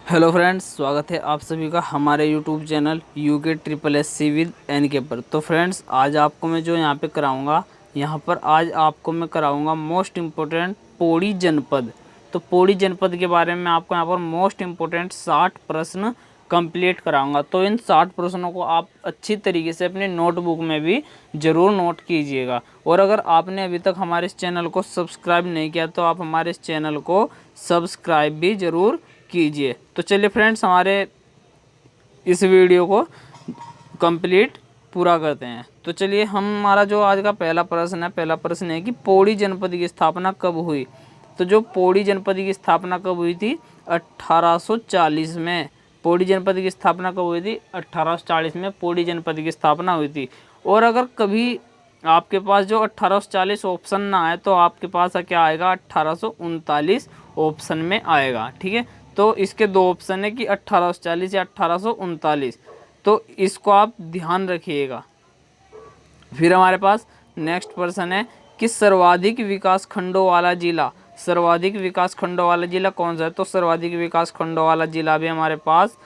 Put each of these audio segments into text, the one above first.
Hello friends, स्वागत है आप सभी का हमारे YouTube channel UK triple S C with N K पर। तो फ्रेंड्स, आज आपको मैं जो यहाँ पे कराऊंगा, यहाँ पर आज आपको मैं कराऊंगा मोस्ट इम्पोर्टेंट पौड़ी जनपद। तो पौड़ी जनपद के बारे में आपको यहाँ पर मोस्ट इम्पोर्टेंट 60 प्रश्न कंप्लीट कराऊंगा। तो इन 60 प्रश्नों को आप अच्छी तरीके से अपने नोटबुक में भी ज़रूर नोट कीजिएगा। और अगर आपने अभी तक हमारे इस चैनल को सब्सक्राइब नहीं किया तो आप हमारे इस चैनल को सब्सक्राइब भी ज़रूर कीजिए। तो चलिए फ्रेंड्स, हमारे इस वीडियो को कंप्लीट पूरा करते हैं। तो चलिए, हमारा जो आज का पहला प्रश्न है कि पौड़ी जनपद की स्थापना कब हुई। तो जो पौड़ी जनपद की स्थापना कब हुई थी? 1840 में। पौड़ी जनपद की स्थापना कब हुई थी? 1840 में पौड़ी जनपद की स्थापना हुई थी। और अगर कभी आपके पास जो 1840 ऑप्शन ना आए तो आपके पास क्या आएगा? 1839 ऑप्शन में आएगा। ठीक है, तो इसके दो ऑप्शन है कि 1840 या 1839, तो इसको आप ध्यान रखिएगा। फिर हमारे पास नेक्स्ट प्रश्न है कि सर्वाधिक विकास खंडों वाला जिला, सर्वाधिक विकास खंडों वाला जिला कौन सा है? तो सर्वाधिक विकास खंडों वाला जिला भी हमारे पास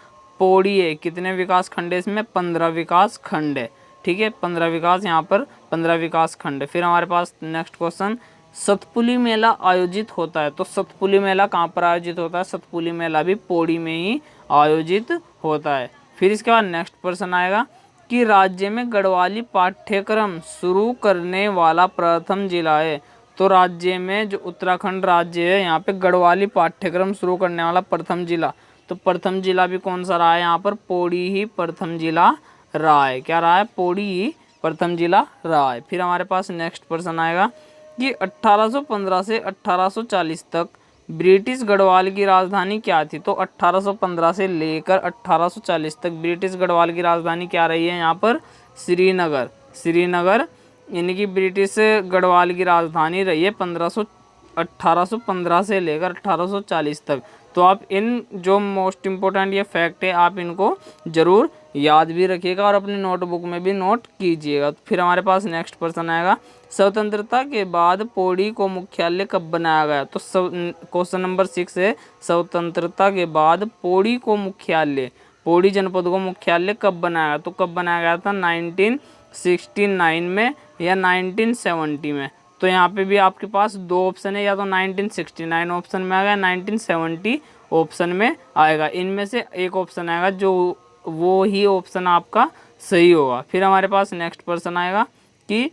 पौड़ी है। कितने विकास खंड है इसमें? 15 विकास खंड है। ठीक है, 15 विकास, यहाँ पर 15 विकास खंड है। फिर हमारे पास नेक्स्ट क्वेश्चन, सतपुली मेला आयोजित होता है। तो सतपुली मेला कहाँ पर आयोजित होता है? सतपुली मेला भी पौड़ी में ही आयोजित होता है। फिर इसके बाद नेक्स्ट प्रश्न आएगा कि राज्य में गढ़वाली पाठ्यक्रम शुरू करने वाला प्रथम जिला है। तो राज्य में जो उत्तराखंड राज्य है, यहाँ पे गढ़वाली पाठ्यक्रम शुरू करने वाला प्रथम जिला, तो प्रथम जिला भी कौन सा रहा है? यहाँ पर पौड़ी ही प्रथम जिला रहा है। क्या रहा है? पौड़ी ही प्रथम जिला रहा है। फिर हमारे पास नेक्स्ट प्रश्न आएगा कि 1815 से 1840 तक ब्रिटिश गढ़वाल की राजधानी क्या थी। तो 1815 से लेकर 1840 तक ब्रिटिश गढ़वाल की राजधानी क्या रही है? यहाँ पर श्रीनगर। श्रीनगर यानी कि ब्रिटिश गढ़वाल की राजधानी रही है 1815 से लेकर 1840 तक। तो आप इन जो मोस्ट इम्पोर्टेंट ये फैक्ट है, आप इनको ज़रूर याद भी रखिएगा और अपनी नोटबुक में भी नोट कीजिएगा। फिर हमारे पास नेक्स्ट प्रश्न आएगा, स्वतंत्रता के बाद पौड़ी को मुख्यालय कब बनाया गया। तो क्वेश्चन नंबर 6 है, स्वतंत्रता के बाद पौड़ी को मुख्यालय, पौड़ी जनपद को मुख्यालय कब बनाया गया। तो कब बनाया गया था? 1969 में या 1970 में। तो यहाँ पे भी आपके पास दो ऑप्शन है, या तो 1969 ऑप्शन में आएगा, 1970 ऑप्शन में आएगा। इनमें से एक ऑप्शन आएगा जो वो ही ऑप्शन आपका सही होगा। फिर हमारे पास नेक्स्ट प्रश्न आएगा कि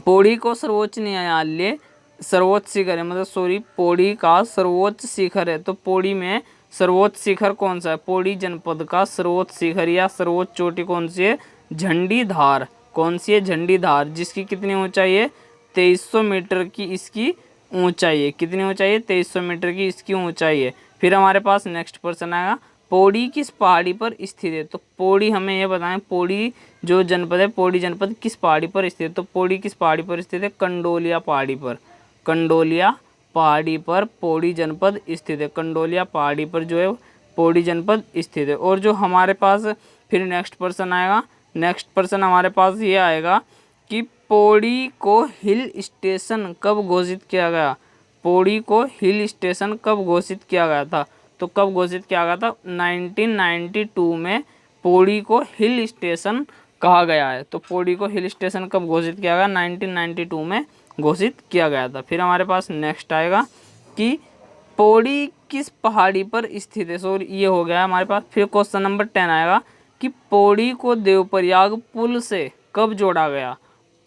पौड़ी को सर्वोच्च न्यायालय सर्वोच्च शिखर है, मतलब सॉरी, पौड़ी का सर्वोच्च शिखर है। तो पौड़ी में सर्वोच्च शिखर कौन सा है? पौड़ी जनपद का सर्वोच्च शिखर या सर्वोच्च चोटी कौन सी है? झंडीधार। कौन सी है? झंडीधार, जिसकी कितनी ऊंचाई है? 2300 मीटर की इसकी ऊंचाई है। कितनी ऊंचाई है? 2300 मीटर की इसकी ऊंचाई है। फिर हमारे पास नेक्स्ट प्रश्न आएगा, पौड़ी किस पहाड़ी पर स्थित है। तो पौड़ी, हमें यह बताएं, पौड़ी जो जनपद है, पौड़ी जनपद किस पहाड़ी पर स्थित है। तो पौड़ी किस पहाड़ी पर स्थित है? कंडोलिया पहाड़ी पर। कंडोलिया पहाड़ी पर पौड़ी जनपद स्थित है। कंडोलिया पहाड़ी पर जो है पौड़ी जनपद स्थित है। और जो हमारे पास फिर नेक्स्ट प्रश्न आएगा, नेक्स्ट प्रश्न हमारे पास ये आएगा कि पौड़ी को हिल स्टेशन कब घोषित किया गया। पौड़ी को हिल स्टेशन कब घोषित किया गया था। तो कब घोषित किया गया था? 1992 में पौड़ी को हिल स्टेशन कहा गया है। तो पौड़ी को हिल स्टेशन कब घोषित किया गया? 1992 में घोषित किया गया था। फिर हमारे पास नेक्स्ट आएगा कि पौड़ी किस पहाड़ी पर स्थित है। सॉरी, ये हो गया हमारे पास। फिर क्वेश्चन नंबर 10 आएगा कि पौड़ी को देवप्रयाग पुल से कब जोड़ा गया।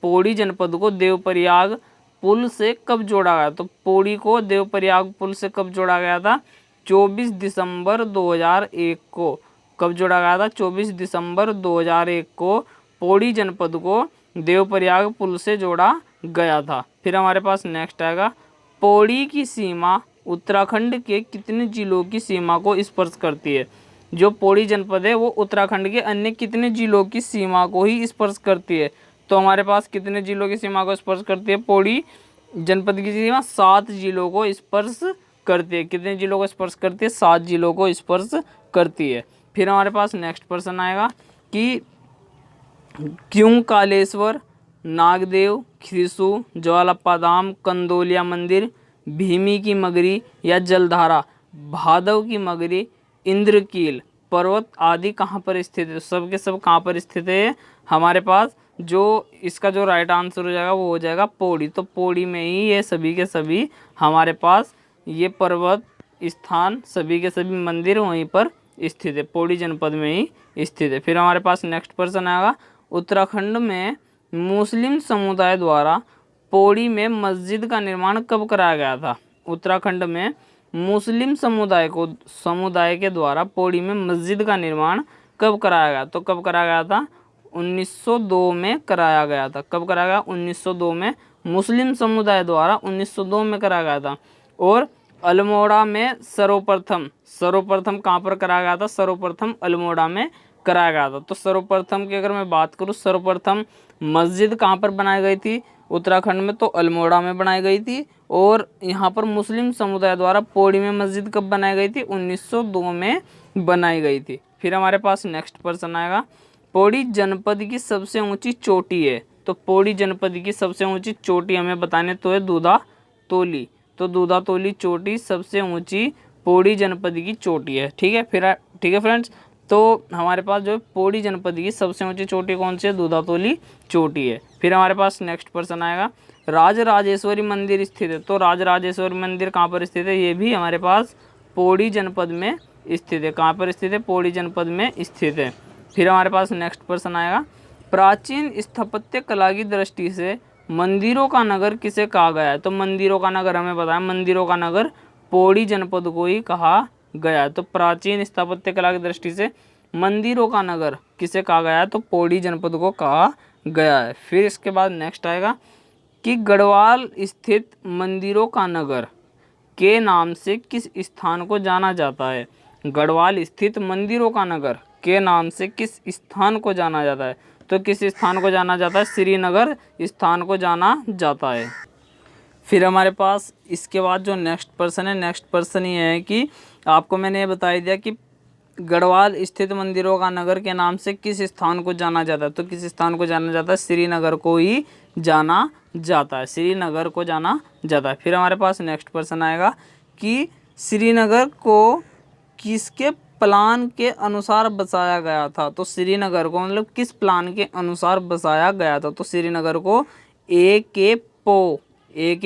पौड़ी जनपद को देवप्रयाग पुल से कब जोड़ा गया। तो पौड़ी को देवप्रयाग पुल से कब जोड़ा गया था? 24 दिसंबर 2001 को। कब जोड़ा गया था? 24 दिसंबर 2001 को पौड़ी जनपद को देवप्रयाग पुल से जोड़ा गया था। फिर हमारे पास नेक्स्ट आएगा, पौड़ी की सीमा उत्तराखंड के कितने जिलों की सीमा को स्पर्श करती है। जो पौड़ी जनपद है वो उत्तराखंड के अन्य कितने जिलों की सीमा को ही स्पर्श करती है। तो हमारे पास कितने जिलों की सीमा को स्पर्श करती है? पौड़ी जनपद की सीमा 7 जिलों को स्पर्श करती है। कितने जिलों को स्पर्श करती है? 7 जिलों को स्पर्श करती है। फिर हमारे पास नेक्स्ट प्रश्न आएगा कि क्यों कालेश्वर, नागदेव, खिरसू, ज्वालाप्पा धाम, कंदोलिया मंदिर, भीमी की मगरी या जलधारा, भादव की मगरी, इंद्रकील पर्वत आदि कहाँ पर स्थित है? सब के सब कहाँ पर स्थित है हमारे पास? जो इसका जो राइट आंसर हो जाएगा वो हो जाएगा पौड़ी। तो पौड़ी में ही ये सभी के सभी हमारे पास ये पर्वत स्थान सभी के सभी मंदिर वहीं पर स्थित है, पौड़ी जनपद में ही स्थित है। फिर हमारे पास नेक्स्ट प्रश्न आएगा, उत्तराखंड में मुस्लिम समुदाय द्वारा पौड़ी में मस्जिद का निर्माण कब कराया गया था? उत्तराखंड में मुस्लिम समुदाय के द्वारा पौड़ी में मस्जिद का निर्माण कब कराया गया? तो कब कराया गया था? 1902 में कराया गया था। कब कराया गया? 1902 में मुस्लिम समुदाय द्वारा 1902 में कराया गया था। और अल्मोड़ा में सर्वप्रथम कहाँ पर कराया गया था? सर्वप्रथम अल्मोड़ा में कराया गया था। तो सर्वप्रथम की अगर मैं बात करूँ, सर्वप्रथम मस्जिद कहाँ पर बनाई गई थी उत्तराखंड में? तो अल्मोड़ा में बनाई गई थी। और यहाँ पर मुस्लिम समुदाय द्वारा पौड़ी में मस्जिद कब बनाई गई थी? 1902 में बनाई गई थी। फिर हमारे पास नेक्स्ट प्रश्न आएगा, पौड़ी जनपद की सबसे ऊंची चोटी है। तो पौड़ी जनपद की सबसे ऊंची चोटी हमें बताने तो है दूधा तोली। तो दूधा तोली चोटी सबसे ऊंची पौड़ी जनपद की चोटी है। ठीक है फ्रेंड्स, तो हमारे पास जो पौड़ी जनपद की सबसे ऊंची चोटी कौन सी है? दूधा तोली चोटी है। फिर हमारे पास नेक्स्ट प्रश्न आएगा, राजराजेश्वरी मंदिर स्थित है। तो राजराजेश्वरी मंदिर कहाँ पर स्थित है? ये भी हमारे पास पौड़ी जनपद में स्थित है। कहाँ पर स्थित है? पौड़ी जनपद में स्थित है। फिर हमारे पास नेक्स्ट प्रश्न आएगा, प्राचीन स्थापत्य कला की दृष्टि से मंदिरों का नगर किसे कहा गया है? तो मंदिरों का नगर हमें बताया, मंदिरों का नगर पौड़ी जनपद को ही कहा गया है। तो प्राचीन स्थापत्य कला की दृष्टि से मंदिरों का नगर किसे कहा गया है? तो पौड़ी जनपद को कहा गया है। फिर इसके बाद नेक्स्ट आएगा कि गढ़वाल स्थित मंदिरों का नगर के नाम से किस स्थान को जाना जाता है? गढ़वाल स्थित मंदिरों का नगर के नाम से किस स्थान को जाना जाता है? तो किस स्थान को जाना जाता है? श्रीनगर स्थान को जाना जाता है। फिर हमारे पास इसके बाद जो नेक्स्ट पर्सन है, नेक्स्ट पर्सन ये है कि आपको मैंने ये बता दिया कि गढ़वाल स्थित मंदिरों का नगर के नाम से किस स्थान को जाना जाता है? तो किस स्थान को जाना जाता है? श्रीनगर को ही जाना जाता है, श्रीनगर को जाना जाता है। फिर हमारे पास नेक्स्ट पर्सन आएगा कि श्रीनगर को किसके प्लान के अनुसार बसाया गया था? तो श्रीनगर को मतलब किस प्लान के अनुसार बसाया गया था? तो श्रीनगर को ए के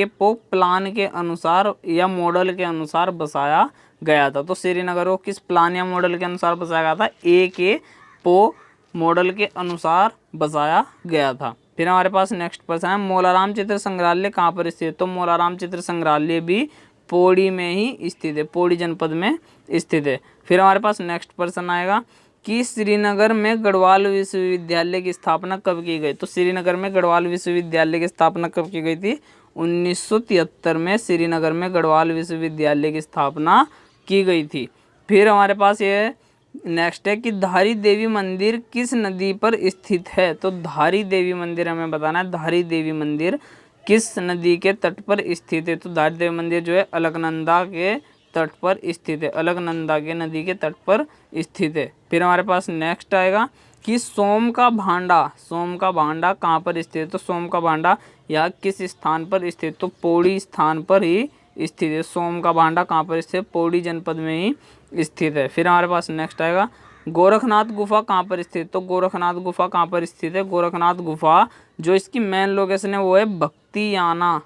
पो प्लान के अनुसार या मॉडल के अनुसार बसाया गया था। तो श्रीनगर को किस प्लान या मॉडल के अनुसार बसाया गया था? ए पो मॉडल के अनुसार बसाया गया था। फिर हमारे पास नेक्स्ट प्रश्न है, मोलाराम चित्र संग्रहालय कहाँ पर स्थित है? तो मोलाराम चित्र संग्रहालय भी पौड़ी में ही स्थित है, पौड़ी जनपद में स्थित है। फिर हमारे पास नेक्स्ट प्रश्न आएगा कि श्रीनगर में गढ़वाल विश्वविद्यालय की स्थापना कब की गई? तो श्रीनगर में गढ़वाल विश्वविद्यालय की स्थापना कब की गई थी? 1973 में श्रीनगर में गढ़वाल विश्वविद्यालय की स्थापना की गई थी। फिर हमारे पास ये नेक्स्ट है कि धारी देवी मंदिर किस नदी पर स्थित है? तो धारी देवी मंदिर हमें बताना है, धारी देवी मंदिर किस नदी के तट पर स्थित है? तो धारी देवी मंदिर जो है अलकनंदा के तट पर स्थित है, अलकनंदा के नदी के तट पर स्थित है। फिर हमारे पास नेक्स्ट आएगा कि सोम का भांडा कहाँ पर स्थित है? तो सोम का भांडा यह किस स्थान पर स्थित? तो पौड़ी स्थान पर ही स्थित है। सोम का भांडा कहाँ पर स्थित है? पौड़ी जनपद में ही स्थित है। फिर हमारे पास नेक्स्ट आएगा, गोरखनाथ गुफा कहाँ पर स्थित? तो गोरखनाथ गुफा कहाँ पर स्थित है? गोरखनाथ गुफा जो इसकी मेन लोकेशन है वो है भक्तियाना।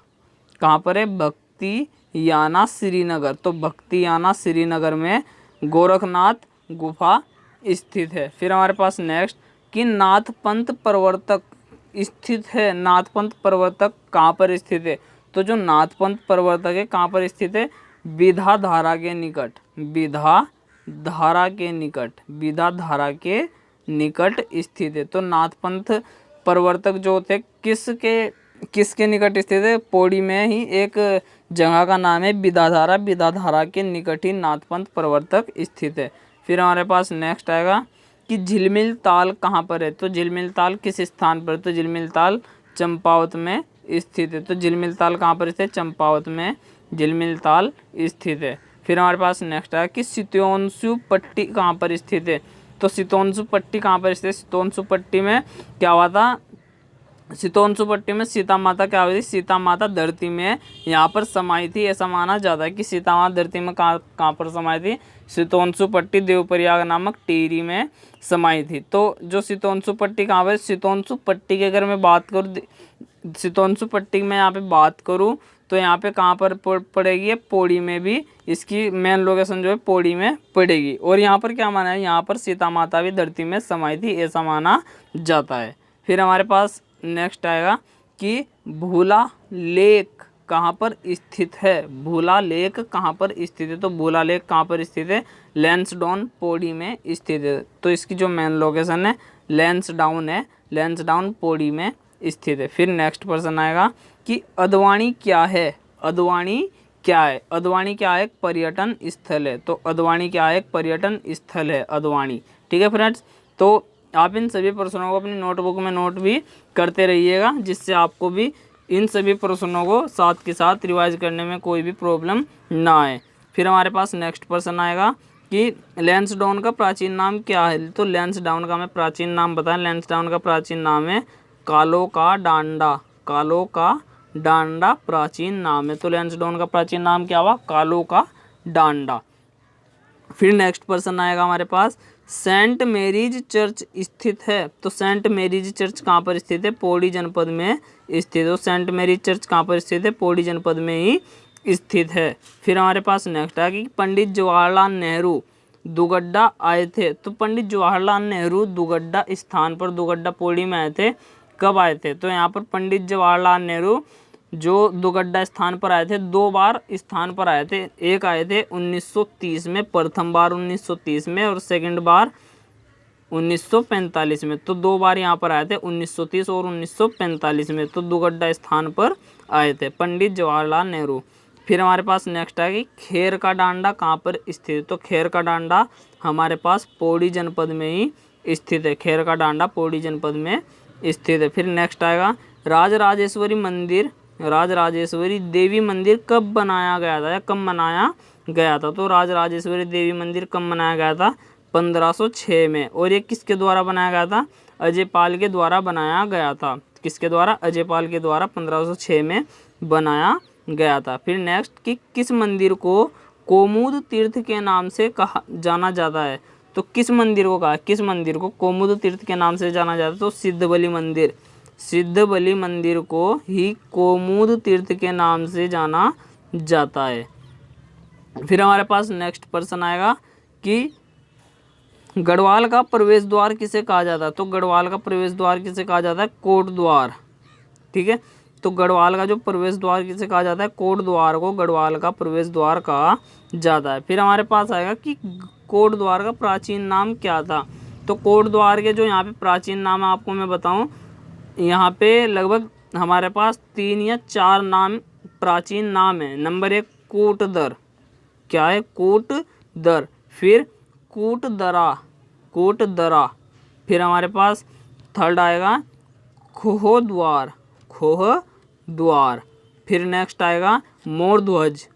कहाँ पर है? भक्तियाना श्रीनगर। तो भक्तियाना श्रीनगर में गोरखनाथ गुफा स्थित है। फिर हमारे पास नेक्स्ट कि नाथपंथ प्रवर्तक स्थित है। नाथपंथ प्रवर्तक कहाँ पर स्थित है? तो जो नाथपंथ प्रवर्तक है कहाँ पर स्थित है? विधाधारा के निकट, विधाधारा के निकट स्थित है। तो नाथपंथ प्रवर्तक जो थे किसके निकट स्थित है? पौड़ी में ही एक जगह का नाम है विधाधारा, विधाधारा के निकट ही नाथपंथ प्रवर्तक स्थित है। फिर हमारे पास नेक्स्ट आएगा कि झिलमिल ताल कहाँ पर है? तो झिलमिल ताल किस स्थान पर? तो झिलमिल ताल चंपावत में स्थित है। तो झिलमिल ताल कहाँ पर स्थित है? चंपावत में झिलमिल ताल स्थित है। फिर हमारे पास नेक्स्ट आया कि सितोंशु पट्टी कहाँ पर स्थित है? तो सितोंशु पट्टी कहाँ पर स्थित है? सितोंशु पट्टी में क्या हुआ था? शीतोंशु पट्टी में सीता माता क्या हुई थी, सीता माता धरती में यहाँ पर समाई थी। ऐसा माना जाता है कि सीता माता धरती में कहाँ पर समाई थी, शीतोंशु पट्टी देवप्रयाग नामक टिहरी में समाई थी। तो जो शीतोंशु पट्टी कहाँ पर, शीतोंशु पट्टी की अगर मैं बात करूँ, शीतोंशु पट्टी में यहाँ पे बात करूँ तो यहाँ पे कहाँ पर पड़ेगी, पौड़ी में भी इसकी मेन लोकेशन जो है पौड़ी में पड़ेगी। और यहाँ पर क्या माना है, यहाँ पर सीता माता भी धरती में समाई थी, ऐसा माना जाता है। फिर हमारे पास नेक्स्ट आएगा कि भूला लेक कहाँ पर स्थित है, भूला लेक कहाँ पर स्थित है। तो भूला लेक कहाँ पर स्थित है, लैंसडाउन पौड़ी में स्थित है। तो इसकी जो मेन लोकेशन है लैंसडाउन है, लैंसडाउन पौड़ी में स्थित है। फिर नेक्स्ट पर्सन आएगा कि अदवानी क्या है, अदवानी क्या है, अदवानी क्या है, एक पर्यटन स्थल है। तो अदवानी क्या है, एक पर्यटन स्थल है अदवानी। ठीक है फ्रेंड्स, तो आप इन सभी प्रश्नों को अपनी नोटबुक में नोट भी करते रहिएगा, जिससे आपको भी इन सभी प्रश्नों को साथ के साथ रिवाइज करने में कोई भी प्रॉब्लम ना आए। फिर हमारे पास नेक्स्ट प्रश्न आएगा कि लैंसडाउन का प्राचीन नाम क्या है। तो लैंसडाउन का हमें प्राचीन नाम बताएं। लैंसडाउन का प्राचीन नाम है कालो का डांडा, कालो का डांडा प्राचीन नाम है। तो लैंसडाउन का प्राचीन नाम क्या हुआ, कालो का डांडा। फिर नेक्स्ट पर्सन आएगा हमारे पास, सेंट मैरीज चर्च स्थित है। तो सेंट मैरीज चर्च कहाँ पर स्थित है, पौड़ी जनपद में स्थित है। तो सेंट मैरीज चर्च कहाँ पर स्थित है, पौड़ी जनपद में ही स्थित है। फिर हमारे पास नेक्स्ट है कि पंडित जवाहरलाल नेहरू दुगड्डा आए थे। तो पंडित जवाहरलाल नेहरू दुगड्डा स्थान पर, दुगड्डा पौड़ी में आए थे, कब आए थे। तो यहाँ पर पंडित जवाहरलाल नेहरू जो दुगड्डा स्थान पर आए थे, 2 बार स्थान पर आए थे। एक आए थे 1930 में, प्रथम बार 1930 में, और सेकंड बार 1945 में। तो 2 बार यहाँ पर आए थे, 1930 और 1945 में। तो दुगड्डा स्थान पर आए थे पंडित जवाहरलाल नेहरू। फिर हमारे पास नेक्स्ट है कि खेर का डांडा कहाँ पर स्थित है। तो खेर का डांडा हमारे पास पौड़ी जनपद में ही स्थित है, खेर का डांडा पौड़ी जनपद में स्थित है। फिर नेक्स्ट आएगा राजराजेश्वरी मंदिर, राजराजेश्वरी देवी मंदिर कब बनाया गया था या कब मनाया गया था। तो राजराजेश्वरी देवी मंदिर कब बनाया गया था, 1506 में। और ये किसके द्वारा बनाया गया था, अजयपाल के द्वारा बनाया गया था। किसके द्वारा, अजयपाल के द्वारा 1506 में बनाया गया था। फिर नेक्स्ट कि किस मंदिर को कोमुद तीर्थ के नाम से कहा जाना जाता है। तो किस मंदिर को कहा, किस मंदिर को कोमुद तीर्थ के नाम से जाना जाता है। तो सिद्धबली मंदिर, सिद्धबली मंदिर को ही कोमुद तीर्थ के नाम से जाना जाता है। फिर हमारे पास नेक्स्ट पर्सन आएगा कि गढ़वाल का प्रवेश द्वार किसे कहा जाता है। तो गढ़वाल का प्रवेश द्वार किसे कहा जाता है, कोट द्वार। ठीक है, तो गढ़वाल का जो प्रवेश द्वार किसे कहा जाता है, कोट द्वार को गढ़वाल का प्रवेश द्वार कहा जाता है। फिर हमारे पास आएगा कि कोट द्वार का प्राचीन नाम क्या था। तो कोट द्वार के जो यहाँ पे प्राचीन नाम है आपको मैं बताऊँ, यहाँ पे लगभग हमारे पास 3 या 4 नाम प्राचीन नाम है। नंबर 1 कूटदर, क्या है, कूटदर। फिर कूटदरा, कूटदरा। फिर हमारे पास थर्ड आएगा खोह द्वार, खोह द्वार। फिर नेक्स्ट आएगा मोर ध्वज,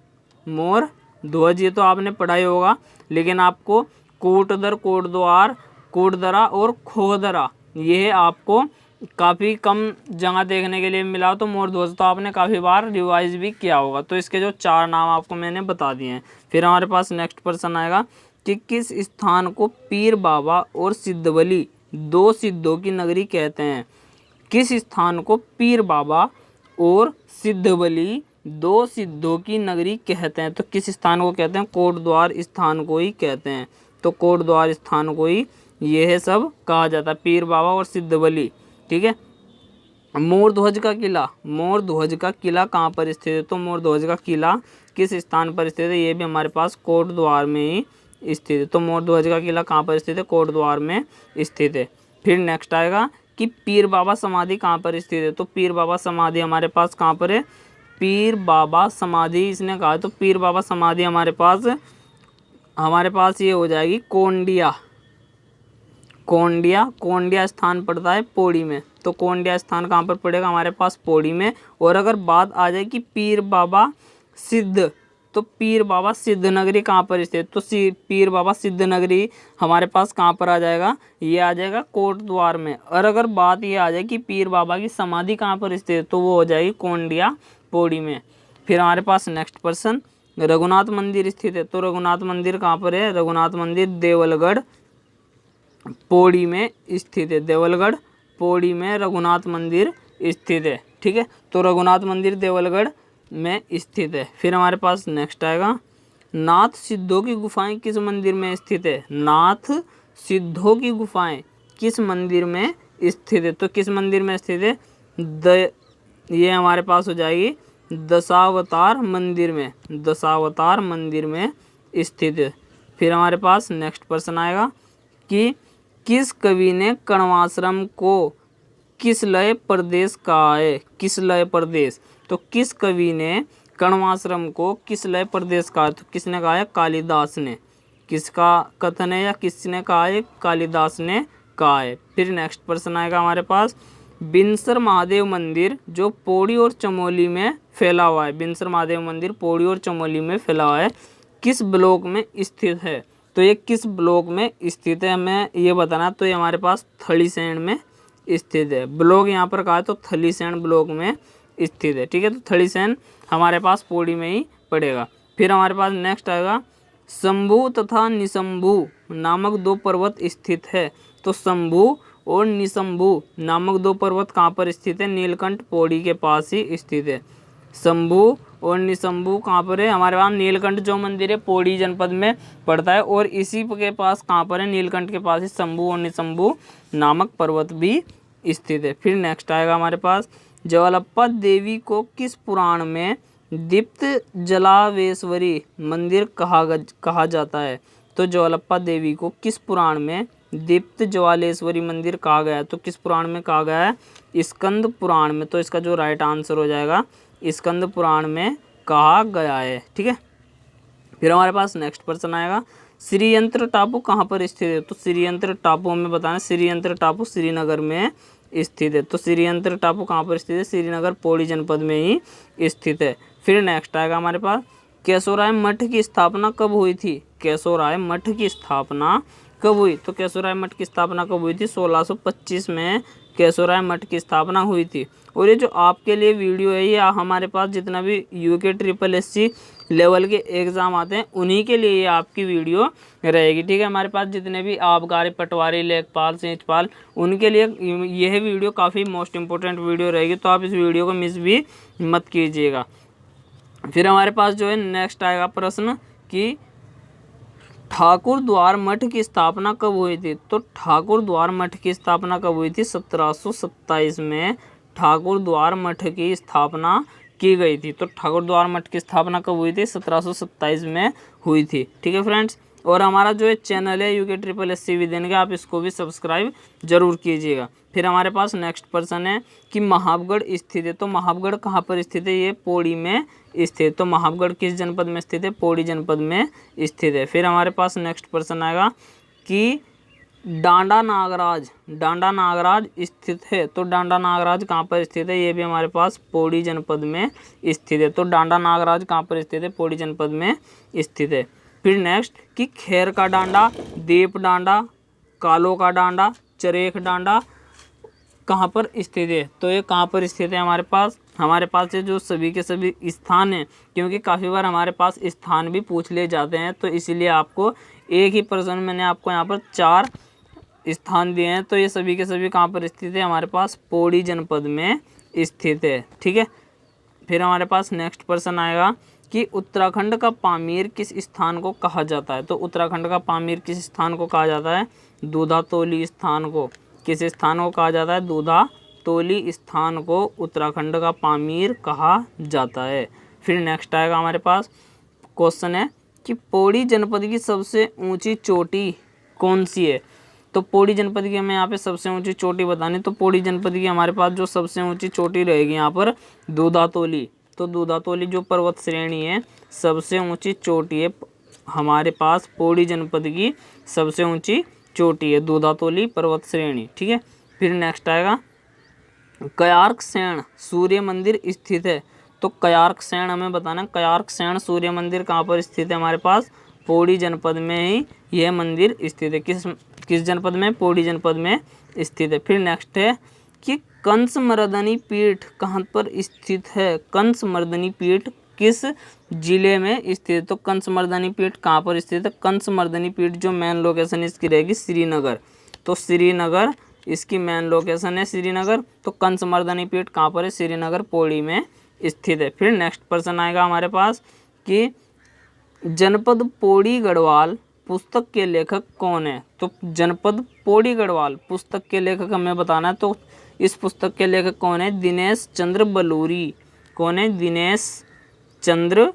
मोर ध्वज। ये तो आपने पढ़ाई होगा, लेकिन आपको कूटदर, कोट द्वार, कूटदरा और खोहदरा ये आपको काफ़ी कम जगह देखने के लिए मिला। तो मोर ध्वज तो आपने काफ़ी बार रिवाइज भी किया होगा। तो इसके जो 4 नाम आपको मैंने बता दिए हैं। फिर हमारे पास नेक्स्ट पर्सन आएगा कि किस स्थान को पीर बाबा और सिद्धबली 2 सिद्धों की नगरी कहते हैं। किस स्थान को पीर बाबा और सिद्धबली 2 सिद्धों की नगरी कहते हैं। तो किस स्थान को कहते हैं, कोट द्वार स्थान को ही कहते हैं। तो कोट द्वार स्थान को ही यह सब कहा जाता है, पीर बाबा और सिद्धबली। ठीक है, मोर ध्वज का किला, मोर ध्वज का किला कहाँ पर स्थित है। तो मोर ध्वज का किला किस स्थान पर स्थित है, ये भी हमारे पास कोट द्वार में ही स्थित है। तो मोर ध्वज का किला कहाँ पर स्थित है, कोट द्वार में स्थित है। फिर नेक्स्ट आएगा कि पीर बाबा समाधि कहाँ पर स्थित है। तो पीर बाबा समाधि हमारे पास कहाँ पर है, पीर बाबा समाधि इसने कहा है। तो पीर बाबा समाधि हमारे पास ये हो जाएगी कोंडिया, कोंडिया, कोंडिया स्थान पड़ता है पौड़ी में। तो कोंडिया स्थान कहाँ पर पड़ेगा, हमारे पास पौड़ी में। और अगर बात आ जाए कि पीर बाबा सिद्ध तो पीर बाबा सिद्धनगरी कहाँ पर स्थित है? तो पीर बाबा सिद्धनगरी हमारे पास कहाँ पर आ जाएगा? ये आ जाएगा कोटद्वार में। और अगर बात ये आ जाए कि पीर बाबा की समाधि कहाँ पर स्थित है, तो वो हो जाएगी कोंडिया पौड़ी में। फिर हमारे पास नेक्स्ट पर्सन, रघुनाथ मंदिर स्थित है। तो रघुनाथ मंदिर कहाँ पर है? रघुनाथ मंदिर देवलगढ़ पौड़ी में स्थित है। देवलगढ़ पौड़ी में रघुनाथ मंदिर स्थित है। ठीक है, तो रघुनाथ मंदिर देवलगढ़ में स्थित है। फिर हमारे पास नेक्स्ट आएगा, नाथ सिद्धों की गुफाएं किस मंदिर में स्थित है? नाथ सिद्धों की गुफाएं किस मंदिर में स्थित है? तो किस मंदिर में स्थित है? ये हमारे पास हो जाएगी दशावतार मंदिर में। दशावतार मंदिर में स्थित है। फिर हमारे पास नेक्स्ट प्रश्न आएगा कि किस कवि ने कण्वाश्रम को किस लय प्रदेश कहा है? किस लय प्रदेश? तो किस कवि ने कण्वाश्रम को किस लय प्रदेश कहा है? तो किसने कहा है? कालिदास ने। किसका कथन है या किसने कहा है? कालिदास ने कहा है। फिर नेक्स्ट प्रश्न आएगा हमारे पास, बिनसर महादेव मंदिर जो पौड़ी और चमोली में फैला हुआ है। बिनसर महादेव मंदिर पौड़ी और चमोली में फैला हुआ है, किस ब्लॉक में स्थित है? तो ये किस ब्लॉक में स्थित है हमें ये बताना। तो ये हमारे पास थलीसैंण में स्थित है। ब्लॉक यहाँ पर कहा है तो थलीसैंण ब्लॉक में स्थित है। ठीक है, तो थलीसैंण हमारे पास पौड़ी में ही पड़ेगा। फिर हमारे पास नेक्स्ट आएगा, शंभु तथा निशंभु नामक दो पर्वत स्थित है। तो शंभु और निशंभु नामक दो पर्वत कहाँ पर स्थित है? नीलकंठ पौड़ी के पास ही स्थित है। शंभु और निशंभु कहाँ पर है? हमारे पास नीलकंठ जो मंदिर है पौड़ी जनपद में पड़ता है, और इसी के पास कहाँ पर है? नीलकंठ के पास ही शंभु और निशंभु नामक पर्वत भी स्थित है। फिर नेक्स्ट आएगा हमारे पास, ज्वालप्पा देवी को किस पुराण में दीप्त जलावेश्वरी मंदिर कहा जाता है? तो ज्वालप्पा देवी को किस पुराण में दीप्त ज्वालेश्वरी मंदिर कहा गया है? तो किस पुराण में कहा गया है? स्कंद पुराण में। तो इसका जो राइट आंसर हो जाएगा स्कंद पुराण में कहा गया है। ठीक है, फिर हमारे पास नेक्स्ट प्रश्न आएगा, श्रीयंत्र टापू कहाँ पर स्थित है? तो श्रीयंत्र टापू हमें बताना, श्रीयंत्र टापू श्रीनगर में स्थित है। तो श्रीयंत्र टापू कहाँ पर स्थित है? श्रीनगर पौड़ी जनपद में ही स्थित है। फिर नेक्स्ट आएगा हमारे पास, केशोराय मठ की स्थापना कब हुई थी? केशोराय मठ की स्थापना कब हुई? तो केशोराय मठ की स्थापना कब हुई थी? 1625 में केशोराय मठ की स्थापना हुई थी। और ये जो आपके लिए वीडियो है, ये हमारे पास जितना भी यूके SSSC लेवल के एग्ज़ाम आते हैं उन्हीं के लिए ये आपकी वीडियो रहेगी। ठीक है, हमारे पास जितने भी आबकारी, पटवारी, लेखपाल, सेंचपाल, उनके लिए यह वीडियो काफ़ी मोस्ट इम्पोर्टेंट वीडियो रहेगी, तो आप इस वीडियो को मिस भी मत कीजिएगा। फिर हमारे पास जो है नेक्स्ट आएगा प्रश्न कि ठाकुर द्वार मठ की स्थापना कब हुई थी? तो ठाकुर द्वार मठ की स्थापना कब हुई थी? 1727 में ठाकुर द्वार मठ की स्थापना की गई थी। तो ठाकुर द्वार मठ की स्थापना कब हुई थी? 1727 में हुई थी। ठीक है फ्रेंड्स, और हमारा जो है चैनल है यूके SSSC विद का, आप इसको भी सब्सक्राइब जरूर कीजिएगा। फिर हमारे पास नेक्स्ट प्रश्न है कि महाबगढ़ स्थित है। तो महाबगढ़ कहाँ पर स्थित है? ये पौड़ी में स्थित। तो महाबगढ़ किस जनपद में स्थित है? पौड़ी जनपद में स्थित है। फिर हमारे पास नेक्स्ट प्रश्न आएगा कि डांडा नागराज स्थित है। तो डांडा नागराज कहाँ पर स्थित है? ये भी हमारे पास पौड़ी जनपद में स्थित है। तो डांडा नागराज कहाँ पर स्थित है? पौड़ी जनपद में स्थित है। फिर नेक्स्ट कि खैर का डांडा, दीप डांडा, कालो का डांडा, चरेख डांडा कहाँ पर स्थित है? तो ये कहाँ पर स्थित है? हमारे पास ये जो सभी के सभी स्थान हैं, क्योंकि काफ़ी बार हमारे पास स्थान भी पूछ लिए जाते हैं, तो इसीलिए आपको एक ही प्रश्न मैंने आपको यहाँ पर 4 स्थान दिए हैं। तो ये सभी के सभी कहाँ पर स्थित है? हमारे पास पौड़ी जनपद में स्थित है। ठीक है, फिर हमारे पास नेक्स्ट प्रश्न आएगा कि उत्तराखंड का पामीर किस स्थान को कहा जाता है? तो उत्तराखंड का पामीर किस स्थान को कहा जाता है? दूधातोली स्थान को। किस स्थान को कहा जाता है? दूधातोली स्थान को उत्तराखंड का पामीर कहा जाता है। फिर नेक्स्ट आएगा हमारे पास क्वेश्चन है कि पौड़ी जनपद की सबसे ऊंची चोटी कौन सी है? तो पौड़ी जनपद की हमें यहाँ पे सबसे ऊंची चोटी बतानी, तो पौड़ी जनपद की हमारे पास जो सबसे ऊंची चोटी रहेगी यहाँ पर दूधातोली। तो दूधातोली जो पर्वत श्रेणी है, सबसे ऊंची चोटी है हमारे पास पौड़ी जनपद की, सबसे ऊंची चोटी है दूधातोली पर्वत श्रेणी। ठीक है, फिर नेक्स्ट आएगा कयार्क सेन सूर्य मंदिर स्थित है। तो कयार्कसेन हमें बताना है, कयार्कसेन सूर्य मंदिर कहाँ पर स्थित है हमारे पास, पौड़ी जनपद में ही यह मंदिर स्थित है। किस जनपद में, पौड़ी जनपद में स्थित है। फिर नेक्स्ट है कि कंसमर्दनी पीठ कहाँ पर स्थित है, कंसमर्दनी पीठ किस जिले में स्थित है। तो कंसमर्दनी पीठ कहाँ पर स्थित है, कंसमर्दनी पीठ जो मेन लोकेशन इसकी रहेगी श्रीनगर, तो श्रीनगर इसकी मेन लोकेशन है श्रीनगर। तो कंसमर्दनी पीठ कहाँ पर है, श्रीनगर पौड़ी में स्थित है। फिर नेक्स्ट प्रश्न आएगा हमारे पास कि जनपद पौड़ी गढ़वाल पुस्तक के लेखक कौन है। तो जनपद पौड़ी गढ़वाल पुस्तक के लेखक हमें बताना है। तो इस पुस्तक के लेखक कौन है, दिनेश चंद्र बलूरी। कौन है, दिनेश चंद्र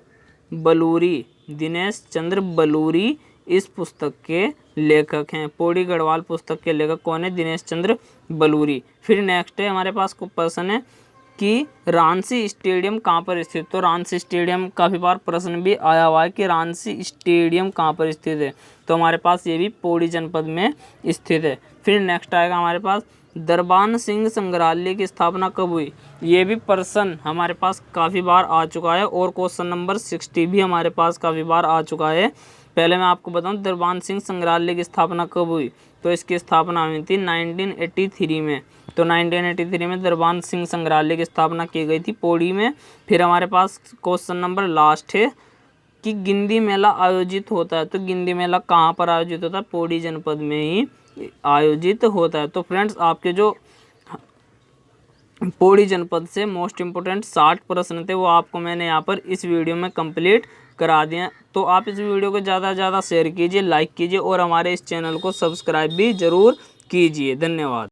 बलूरी। दिनेश चंद्र बलूरी इस पुस्तक के लेखक हैं। पौड़ी गढ़वाल पुस्तक के लेखक कौन है, दिनेश चंद्र बलूरी। फिर नेक्स्ट है हमारे पास को प्रश्न है कि रांसी स्टेडियम कहाँ पर स्थित। तो रांसी स्टेडियम काफ़ी बार प्रश्न भी आया हुआ है कि रांसी स्टेडियम कहाँ पर स्थित है। तो हमारे पास ये भी पौड़ी जनपद में स्थित है। फिर नेक्स्ट आएगा हमारे पास दरबान सिंह संग्रहालय की स्थापना कब हुई। ये भी प्रश्न हमारे पास काफ़ी बार आ चुका है और क्वेश्चन नंबर 60 भी हमारे पास काफ़ी बार आ चुका है। पहले मैं आपको बताऊं दरबान सिंह संग्रहालय की स्थापना कब हुई। तो इसकी स्थापना हुई थी 1983 में। तो 1983 में दरबान सिंह संग्रहालय की स्थापना की गई थी पौड़ी में। फिर हमारे पास क्वेश्चन नंबर लास्ट है कि गिंदी मेला आयोजित होता है। तो गिंदी मेला कहाँ पर आयोजित होता है, पौड़ी जनपद में ही आयोजित होता है। तो फ्रेंड्स आपके जो पौड़ी जनपद से मोस्ट इम्पोर्टेंट 60 प्रश्न थे वो आपको मैंने यहाँ पर इस वीडियो में कंप्लीट करा दिए। तो आप इस वीडियो को ज़्यादा से ज़्यादा शेयर कीजिए, लाइक कीजिए और हमारे इस चैनल को सब्सक्राइब भी ज़रूर कीजिए। धन्यवाद।